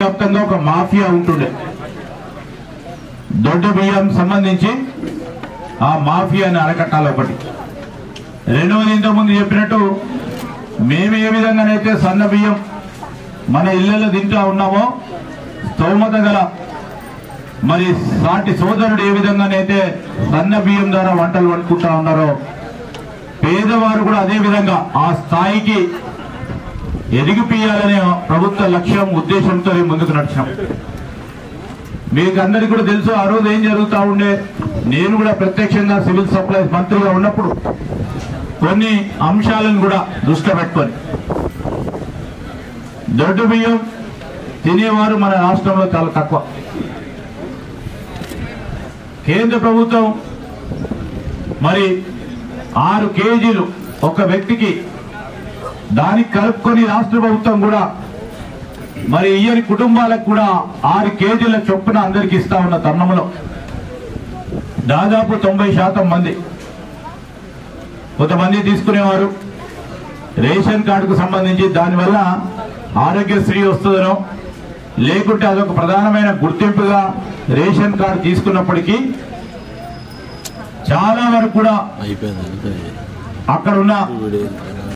వ్యాప్తంగా ఒక మాఫియా ఉంటుండే. దొడ్డు బియ్యం సంబంధించి ఆ మాఫియాని అరకట్టాలి. ఒకటి. రెండవది, ఇంతకుముందు చెప్పినట్టు మేము ఏ విధంగానైతే సన్న బియ్యం మన ఇళ్లలో తింటా ఉన్నామో, స్తోమత గల మరి సాటి సోదరుడు ఏ విధంగానైతే సన్న బియ్యం ద్వారా వంటలు వండుకుంటా ఉన్నారో, పేదవారు కూడా అదే విధంగా ఆ స్థాయికి ఎదిగిపోయాలనే ప్రభుత్వ లక్ష్యం ఉద్దేశంతో ముందుకు నడిచాం. మీకు అందరికీ కూడా తెలుసు, ఆ రోజు ఏం జరుగుతూ ఉండే. నేను కూడా ప్రత్యక్షంగా సివిల్ సప్లైస్ మంత్రిగా ఉన్నప్పుడు కొన్ని అంశాలను కూడా దృష్టిలో పెట్టుకొని దొడ్డు బియ్యం తినేవారు మన రాష్ట్రంలో చాలా తక్కువ. కేంద్ర ప్రభుత్వం మరి 6 కేజీలు ఒక వ్యక్తికి దానికి కలుపుకొని రాష్ట్ర ప్రభుత్వం కూడా మరి ఇయ్యని కుటుంబాలకు కూడా 6 కేజీల చొప్పున అందరికి ఇస్తా ఉన్న తరుణంలో దాదాపు 90% మంది, కొంతమంది తీసుకునేవారు రేషన్ కార్డుకు సంబంధించి దానివల్ల ఆరోగ్యశ్రీ వస్తుందనో, లేకుంటే అదొక ప్రధానమైన గుర్తింపుగా రేషన్ కార్డు తీసుకున్నప్పటికీ చాలా వరకు కూడా అక్కడున్న